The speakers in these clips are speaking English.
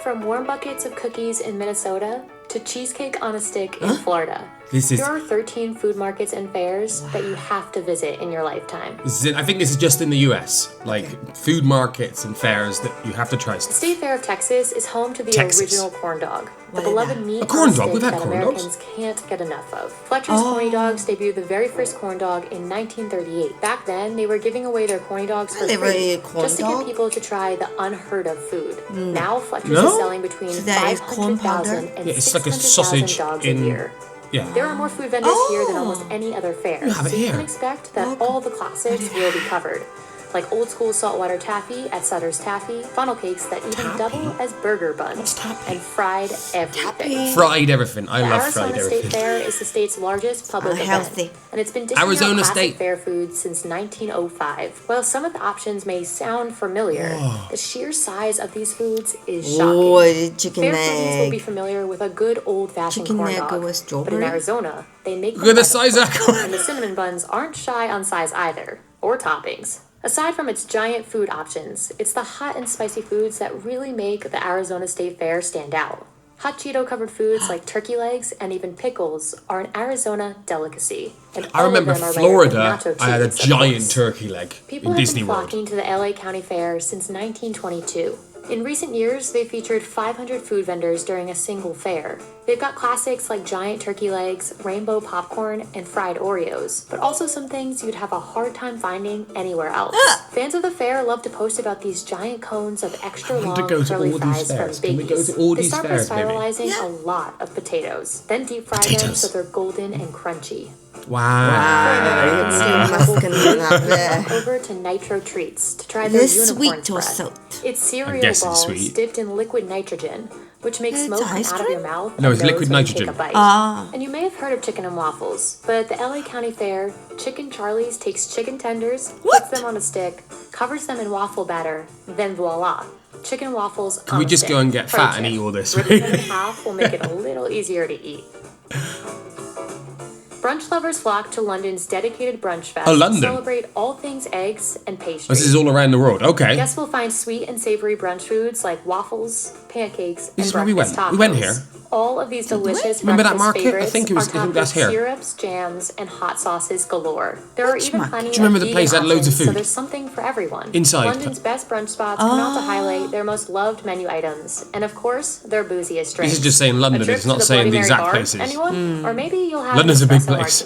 From warm buckets of cookies in Minnesota to cheesecake on a stick in Florida. There are 13 food markets and fairs that you have to visit in your lifetime. I think this is just in the US, like food markets and fairs that you have to try. The State Fair of Texas is home to the original corn dog, the beloved meat corn on a dog? stick We've had that corn Americans dogs. can't get enough of. Fletcher's Corny Dogs debuted the very first corn dog in 1938. Back then, they were giving away their corny dogs for free, just to get people to try the unheard of food. Now, Fletcher's is selling between 500,000 and 600,000 dogs a year. Yeah. There are more food vendors here than almost any other fair, so you can expect that all the classics will be covered. Like old school saltwater taffy at Sutter's Taffy, funnel cakes that even double as burger buns, and fried everything. Fried everything. I love fried everything. The Arizona State Fair is the state's largest public event, and it's been dishing out classic fair food since 1905. While some of the options may sound familiar, the sheer size of these foods is shocking. Fair foodies will be familiar with a good old-fashioned corn dog, but in Arizona, they make them by the foot, and the cinnamon buns aren't shy on size either, or toppings. Aside from its giant food options, it's the hot and spicy foods that really make the Arizona State Fair stand out. Hot Cheeto-covered foods like turkey legs and even pickles are an Arizona delicacy. And I remember Florida, I had a giant turkey leg People in Disney have been World. flocking to the LA County Fair since 1922. In recent years, they've featured 500 food vendors during a single fair. They've got classics like giant turkey legs, rainbow popcorn, and fried Oreos, but also some things you'd have a hard time finding anywhere else. Fans of the fair love to post about these giant cones of extra long curly fries from Biggies. They start by spiralizing a lot of potatoes, then deep fry them so they're golden and crunchy. Over to Nitro Treats to try their unicorn spread. It's cereal balls dipped in liquid nitrogen, which makes smoke come out of your mouth. No, it's liquid nitrogen. Take a bite. And you may have heard of chicken and waffles, but at the LA County Fair, Chicken Charlie's takes chicken tenders, puts them on a stick, covers them in waffle batter, then voila. Chicken waffles. Can we just go and get fat and eat all this? Ripping them in half will make it a little easier to eat. Brunch lovers flock to London's dedicated brunch fest to celebrate all things eggs and pastries. This is all around the world. Okay. Guests will find sweet and savory brunch foods like waffles, pancakes, This is and where we went. tacos. We went here. All of these delicious Remember that breakfast market? favorites I think it was are topped that's with here. syrups, jams, and hot sauces galore. There are even plenty Do you remember of the place that had loads of options, so food? there's something for everyone. Inside. London's best brunch spots come out to highlight their most loved menu items, and of course, their booziest drinks. This is just saying London. It's not saying the exact places. Anyone? Or maybe you'll have London's an a big espresso place.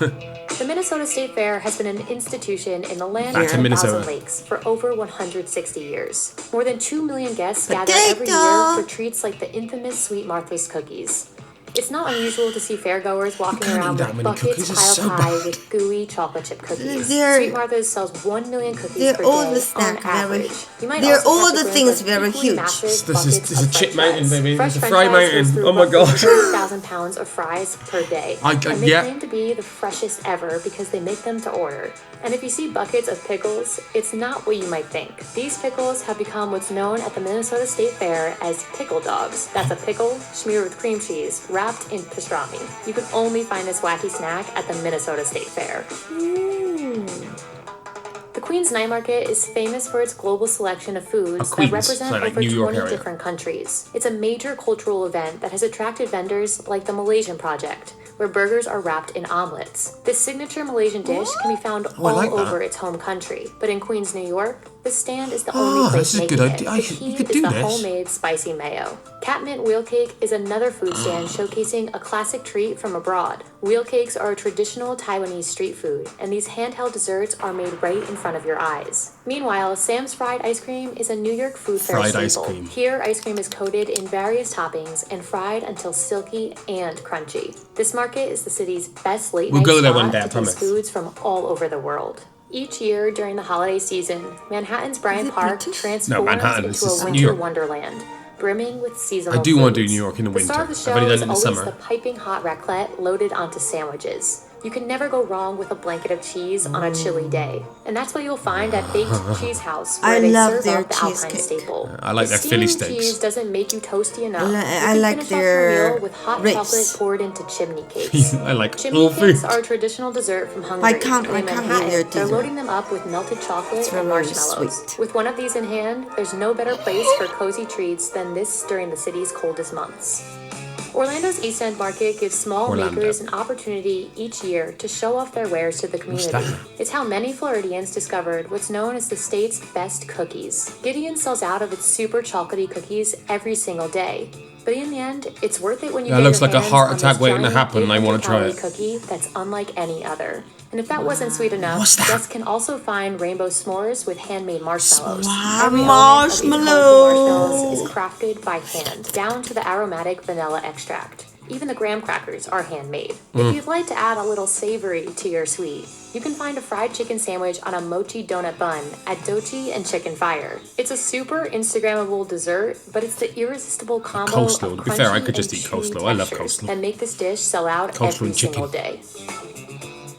martini. The Minnesota State Fair has been an institution in the land Back of to 10,000 Minnesota. lakes for over 160 years. More than 2 million guests gather every year for treats like the infamous Sweet Martha's cookies. It's not unusual to see fairgoers walking around with buckets piled high with gooey chocolate chip cookies. Sweet Martha's sells 1 million cookies per day on average. You might they're also all have to the bring, things like, very equally huge. massive This buckets is a of chip French mountain, fries. baby. Fresh It's a French fry fries mountain. goes through Oh my roughly god. 30,000 pounds of fries per day. And they yeah. claim to be the freshest ever because they make them to order. And if you see buckets of pickles, it's not what you might think. These pickles have become what's known at the Minnesota State Fair as pickle dogs. That's a pickle smeared with cream cheese, wrapped in pastrami. You can only find this wacky snack at the Minnesota State Fair. The Queens Night Market is famous for its global selection of foods that represent over 20 different countries. It's a major cultural event that has attracted vendors like the Malaysian Project, where burgers are wrapped in omelets. This signature Malaysian dish can be found all over its home country, but in Queens, New York, this stand is the only place making it. The key is the homemade spicy mayo. Catmint wheel cake is another food stand showcasing a classic treat from abroad. Wheel cakes are a traditional Taiwanese street food, and these handheld desserts are made right in front of your eyes. Meanwhile, Sam's Fried Ice Cream is a New York food fair staple. Here, ice cream is coated in various toppings and fried until silky and crunchy. This market is the city's best late night spot to taste foods from all over the world. Each year during the holiday season, Manhattan's Bryant Park transforms into a winter wonderland, brimming with seasonal foods. I do want to do New York in the winter. The star of the show is always the piping hot raclette loaded onto sandwiches. You can never go wrong with a blanket of cheese on a chilly day. And that's what you'll find at Baked Cheese House, where they serve up the Alpine staple. I like their Philly steaks. Cheese doesn't make you toasty enough. I like their meal with hot ribs. chocolate poured into chimney cakes. I like chimney all cakes food. are a traditional dessert from Hungary. I can't eat their They're dessert. loading them up with melted chocolate and very marshmallows. sweet. With one of these in hand, there's no better place for cozy treats than this during the city's coldest months. Orlando's East End Market gives small makers an opportunity each year to show off their wares to the community. It's how many Floridians discovered what's known as the state's best cookies. Gideon sells out of its super chocolatey cookies every single day. But in the end, it's worth it when you get looks your like a hands heart on attack this waiting to giant happen, and I want to try 800-calorie it. cookie that's unlike any other. And if that wasn't sweet enough, What's that? guests can also find rainbow s'mores with handmade marshmallows. Wow, Every element of these colorful marshmallows. marshmallows is crafted by hand, down to the aromatic vanilla extract. Even the graham crackers are handmade. If you'd like to add a little savory to your sweet, you can find a fried chicken sandwich on a mochi donut bun at Dochi and Chicken Fire. It's a super Instagrammable dessert, but it's the irresistible combo Coleslaw. of To be fair, I crunchy could just and eat chewy coleslaw. I love textures coleslaw. that make this dish sell out Coleslaw every and chicken. single day.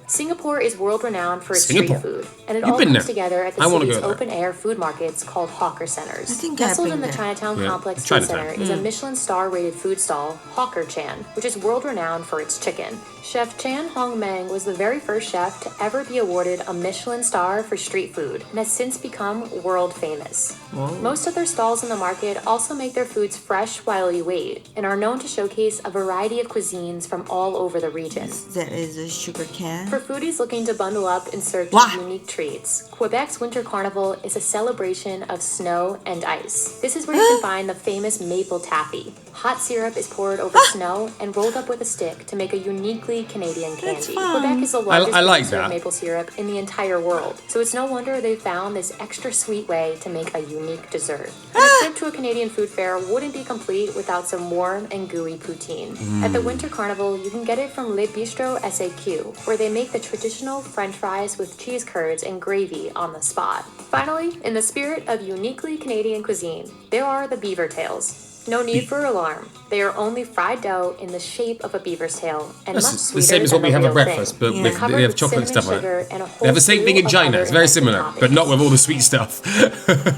Singapore is world-renowned for its Singapore. street food, and it You've all been comes there. together at the I wanna city's go there. open-air food markets called hawker centers. I think I've Nestled been in the there. Chinatown Yeah, Complex Food Chinatown. Center is a Michelin star-rated food stall, Hawker Chan, which is world-renowned for its chicken. Chef Chan Hong Meng was the very first chef to ever be awarded a Michelin star for street food, and has since become world famous. Most of their stalls in the market also make their foods fresh while you wait, and are known to showcase a variety of cuisines from all over the region. That is a sugar can. For foodies looking to bundle up in search Wow. of unique treats, Quebec's Winter Carnival is a celebration of snow and ice. This is where you can find the famous maple taffy. Hot syrup is poured over snow and rolled up with a stick to make a uniquely Canadian candy. fun. Quebec is the largest I like producer that. of maple syrup in the entire world, so it's no wonder they found this extra sweet way to make a unique dessert. And a trip to a Canadian food fair wouldn't be complete without some warm and gooey poutine. At the Winter Carnival, you can get it from Le Bistro SAQ, where they make the traditional French fries with cheese curds and gravy on the spot. Finally, in the spirit of uniquely Canadian cuisine, there are the beaver tails. No need for alarm. They are only fried dough in the shape of a beaver's tail, and much That's sweeter the same as than what we have the at real breakfast, thing. but They're with, covered they have with chocolate cinnamon stuff on sugar it. and a whole They have the same slew thing in of China. other It's very fancy similar, but not toppings. with all the sweet stuff.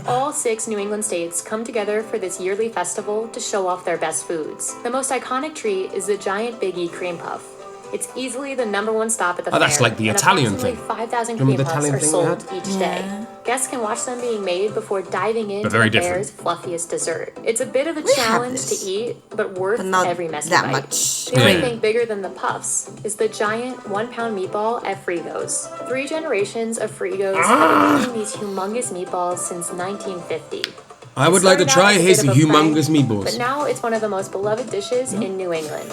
All 6 New England states come together for this yearly festival to show off their best foods. The most iconic treat is the giant Biggie cream puff. It's easily the #1 stop at the fair. That's like the and Italian approximately thing. 5,000 cream Remember the puffs Italian are thing sold we each day. Guests can watch them being made before diving into very the different. fair's fluffiest dessert. It's a bit of a We have challenge to this, eat, but worth but not every messy that bite. much. The only Yeah. thing bigger than the puffs is the giant 1-pound meatball at Frigo's. 3 generations of Frigo's have been making these humongous meatballs since 1950. I would like to Started out try as a his bit of a humongous prank, meatballs. But now it's one of the most beloved dishes in New England.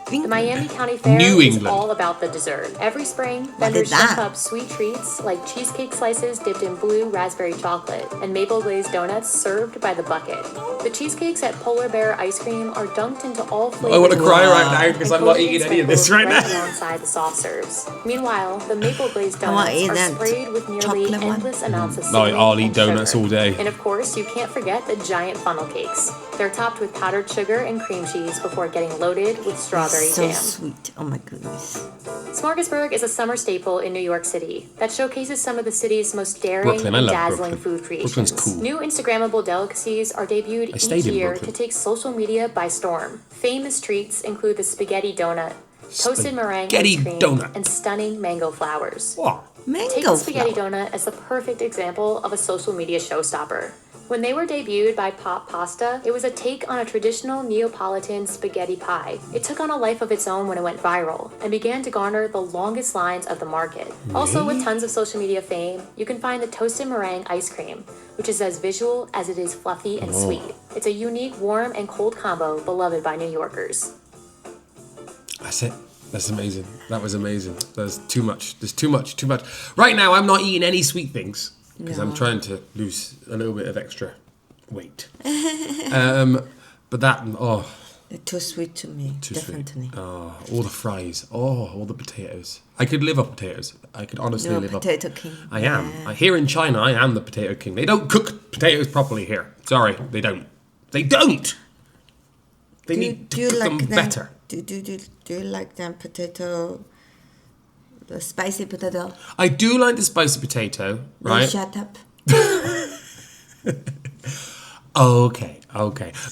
The England. Miami County Fair New is England. all about the dessert. Every spring, vendors is that? chef up sweet treats like cheesecake slices dipped in blue raspberry chocolate and maple glazed donuts served by the bucket. The cheesecakes at Polar Bear Ice Cream are dunked into all flavors. I want to cry of right now because I'm not coated eating and any of this sprinkled right right now. alongside the soft serves. Meanwhile, the maple glazed I wanna donuts eat are that sprayed with nearly chocolate one. endless amounts of No, cinnamon I'll eat and donuts sugar. all day. And of course, you can't forget the giant funnel cakes. They're topped with powdered sugar and cream cheese before getting loaded with strawberry So jam. sweet. Oh my goodness. Smorgasburg is a summer staple in New York City that showcases some of the city's most daring Brooklyn, I and love dazzling Brooklyn. food creations. Brooklyn's cool. New Instagrammable delicacies are debuted each stayed in year Brooklyn. to take social media by storm. Famous treats include the spaghetti donut, toasted meringue Spaghetti ice cream, donut. and stunning mango flowers. What? Take Mango the spaghetti flour. donut as the perfect example of a social media showstopper. When they were debuted by Pop Pasta, it was a take on a traditional Neapolitan spaghetti pie. It took on a life of its own when it went viral and began to garner the longest lines of the market. Also, with tons of social media fame, you can find the toasted meringue ice cream, which is as visual as it is fluffy and sweet. It's a unique warm and cold combo beloved by New Yorkers. That's it. That's amazing. That was amazing. There's too much. There's too much. Too much. Right now, I'm not eating any sweet things because I'm trying to lose a little bit of extra weight. But that, They're too sweet to me. too Definitely. sweet. Oh, all the fries. Oh, all the potatoes. I could live off potatoes. I could honestly You're a live off. potato king. I am. Here in China, I am the potato king. They don't cook potatoes properly here. Sorry, they don't. They don't. They need to cook them better. Do you like them potato The spicy potato. I do like the spicy potato, Then right? shut up. Okay.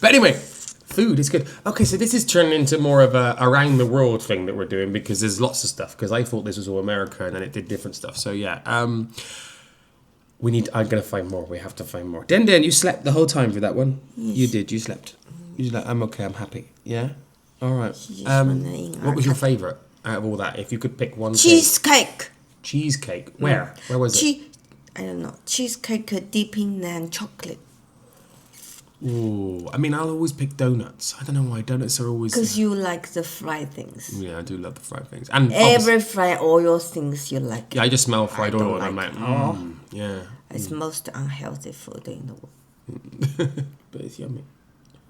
But anyway, food is good. Okay, so this is turning into more of a around the world thing that we're doing because there's lots of stuff. Because I thought this was all America and then it did different stuff. So yeah, I'm gonna find more. We have to find more. Den, you slept the whole time for that one. Yes. You did. You slept. I'm okay. I'm happy. Yeah. All right. What was your favorite out of all that? If you could pick one. Cheesecake. Cheesecake. Where? Where was it? I don't know. Cheesecake dipping and chocolate. Ooh, I mean, I'll always pick donuts. I don't know why donuts are always. Because you like the fried things. Yeah, I do love the fried things, and every fried oil things you like. Yeah, I just smell fried oil, and I'm like, yeah. It's most unhealthy food in the world. But it's yummy.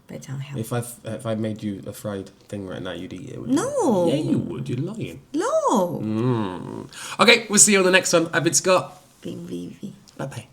But it's unhealthy. If I made you a fried thing right now, you'd eat it. No. You? Yeah, you would. You're lying. No. Okay, we'll see you on the next one. I've been Scott. Been Vivi. Bye bye.